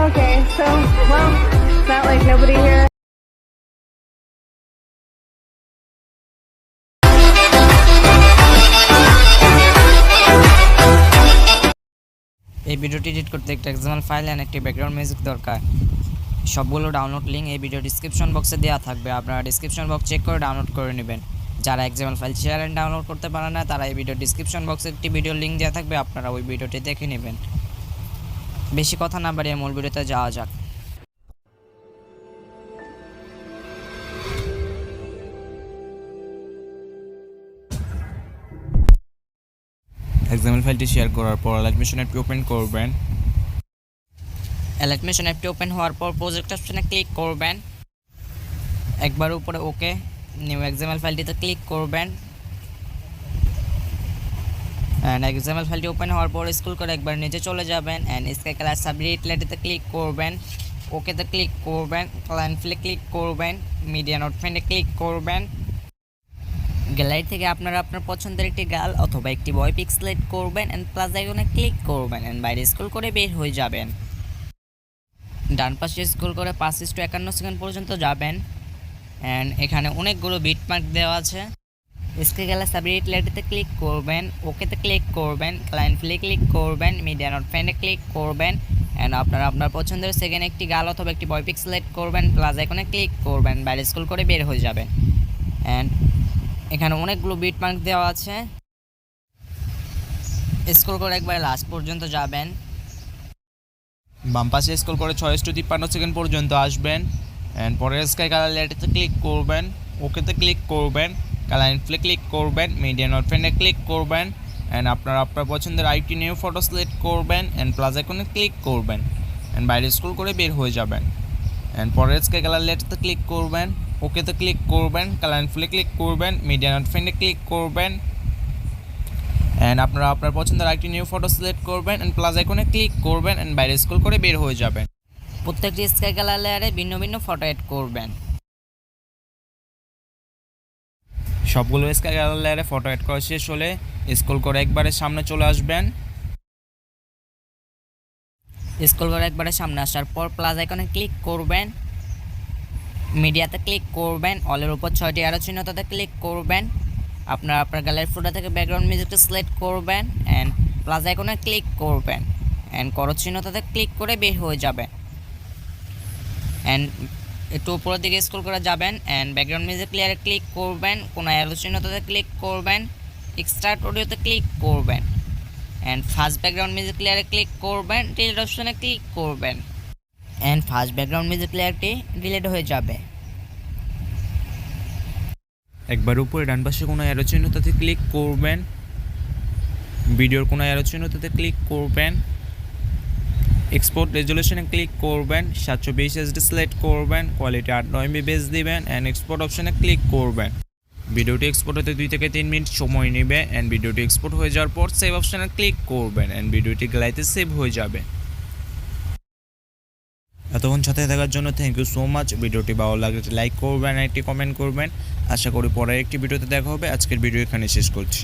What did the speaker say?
Okay, so, well, it's not like nobody here. এই ভিডিওটি edit করতে একটা এক্সাম্পল ফাইল এন্ড একটি ব্যাকগ্রাউন্ড মিউজিক দরকার। সবগুলো ডাউনলোড লিংক এই ভিডিও ডেসক্রিপশন বক্সে দেওয়া থাকবে, আপনারা ডেসক্রিপশন বক্স চেক করে ডাউনলোড করে নেবেন। যারা example file share and download করতে পারে না তারা এই ভিডিও ডেসক্রিপশন বক্সে একটি ভিডিও লিংক দেওয়া থাকবে, আপনারা ওই ভিডিওটি দেখে নেবেন। বেশি কথা না বাড়িয়ে মূল ভিডিওতে যাওয়া যাক। এক্সাম্পল ফাইলটি শেয়ার করার পর Alight মেশিন অ্যাপটি ওপেন করবেন। Alight মেশিন অ্যাপটি ওপেন হওয়ার পর প্রজেক্ট অপশনে ক্লিক করবেন। একবার উপরে ওকে নিউ এক্সাম্পল ফাইলটিতে ক্লিক করবেন। এন্ড এক্সাম্পল ফাইলটি ওপেন হওয়ার পর স্ক্রল করে একবার নিচে চলে যাবেন এন্ড স্কাই কালার সাবরিটলেটিতে ক্লিক করবেন। ওকেতে ক্লিক করবেন, ক্লায়েন্ট ফিলে ক্লিক করবেন, মিডিয়া নোট ফ্রেন্ডে ক্লিক করবেন। গ্যালারি থেকে আপনারা আপনার পছন্দের একটি গার্ল অথবা একটি বয় পিক সিলেক্ট করবেন এন্ড প্লাস আইকনে ক্লিক করবেন এন্ড বাইরে স্ক্রল করে বের হয়ে যাবেন। ডান পাশে স্ক্রল করে 5:51 সেকেন্ড পর্যন্ত যাবেন এন্ড এখানে অনেকগুলো বিটমার্ক দেওয়া আছে। স্ক্রিন কালার সাবরিটলেটিতে ক্লিক করবেন, ওকেতে ক্লিক করবেন, ক্লায়েন্ট ফিলে ক্লিক করবেন, মিডিয়া নোট ফ্রেন্ডে ক্লিক করবেন এন্ড আপনারা আপনার পছন্দের সেকেন্ড একটি গার্ল অথবা একটি বয় পিক সিলেক্ট করবেন, প্লাস আইকনে ক্লিক করবেন, বাইরে স্ক্রল করে বের হয়ে যাবেন। এন্ড এখানে অনেকগুলো বিটমার্ক দেওয়া আছে। স্ক্রল করে একবার লাস্ট পর্যন্ত যাবেন। বাম পাশে স্ক্রল করে 6:53 সেকেন্ড পর্যন্ত আসবেন এন্ড পরে স্কাই কালার লেয়ারটিতে ক্লিক করবেন, ওকেতে ক্লিক করবেন, ক্লায়েন্ট ফিলে ক্লিক করবেন, মিডিয়া নোট ফ্রেন্ডে ক্লিক করবেন এন্ড আপনারা আপনার পছন্দের আইটি নিউ ফটো সিলেক্ট করবেন এন্ড প্লাস আইকনে ক্লিক করবেন এন্ড বাইরে স্ক্রল করে বের হয়ে যাবেন। এন্ড পরে স্কাই কালার লেয়ারটিতে ক্লিক করবেন, ওকেতে ক্লিক করবেন, ক্লায়েন্ট ফিলে ক্লিক করবেন, মিডিয়া নোট ফ্রেন্ডে ক্লিক করবেন এন্ড আপনারা আপনার পছন্দের আইটি নিউ ফটো সিলেক্ট করবেন এন্ড প্লাস আইকনে ক্লিক করবেন এন্ড বাইরে স্ক্রল করে বের হয়ে যাবেন। প্রত্যেকটি স্কাই কালার লেয়ারে ভিন্ন ভিন্ন ফটো এড করবেন। সবগুলো স্কাই কালার লেয়ারে ফটো এড করা শেষ হলে স্ক্রল করে একবারে সামনে চলে আসবেন। স্ক্রল করে একবারে সামনে আসার পর প্লাস আইকনে ক্লিক করবেন, মিডিয়াতে ক্লিক করবেন, অলের উপর 6টি অ্যারো চিহ্নটাতে ক্লিক করবেন। আপনারা আপনার গ্যালারি ফটো থেকে ব্যাকগ্রাউন্ড মিউজিকটা সিলেক্ট করবেন এন্ড প্লাস আইকনে ক্লিক করবেন এন্ড করো চিহ্নটাতে ক্লিক করে বের হয়ে যাবেন। এন্ড একটু উপরের দিকে স্ক্রল করে যাবেন এন্ড ব্যাকগ্রাউন্ড মিউজিক লেয়ারে ক্লিক করবেন, কোনো অ্যারো চিহ্নটাতে ক্লিক করবেন, এক্সট্রাক্ট অডিওতে ক্লিক করবেন এন্ড ফার্স্ট ব্যাকগ্রাউন্ড মিউজিক লেয়ারে ক্লিক করবেন, ডিলিট অপশনে ক্লিক করবেন এন্ড ফার্স্ট ব্যাকগ্রাউন্ড মিউজিক লেয়ারটি ডিলিট হয়ে যাবে। একবার উপরে ডান পাশে কোনো অ্যারো চিহ্নটাতে ক্লিক করবেন, ভিডিওর কোনো অ্যারো চিহ্নটাতে ক্লিক করবেন, এক্সপোর্ট রেজুলেশনে ক্লিক করবেন, 720 HD সিলেক্ট করবেন, কোয়ালিটি 8 MB বেস দিবেন এন্ড এক্সপোর্ট অপশনে ক্লিক করবেন। ভিডিওটি এক্সপোর্ট হতে 2 থেকে 3 মিনিট সময় নেবে এন্ড ভিডিওটি এক্সপোর্ট হয়ে যাওয়ার পর সেভ অপশনে ক্লিক করবেন এন্ড ভিডিওটি গ্যালারিতে সেভ হয়ে যাবে। এতক্ষণ সাথে থাকার জন্য থ্যাংক ইউ সো মাচ। ভিডিওটি ভালো লাগলে লাইক করবেন, একটি কমেন্ট করবেন। আশা করি পরের একটি ভিডিওতে দেখা হবে। আজকের ভিডিও এখানে শেষ করছি।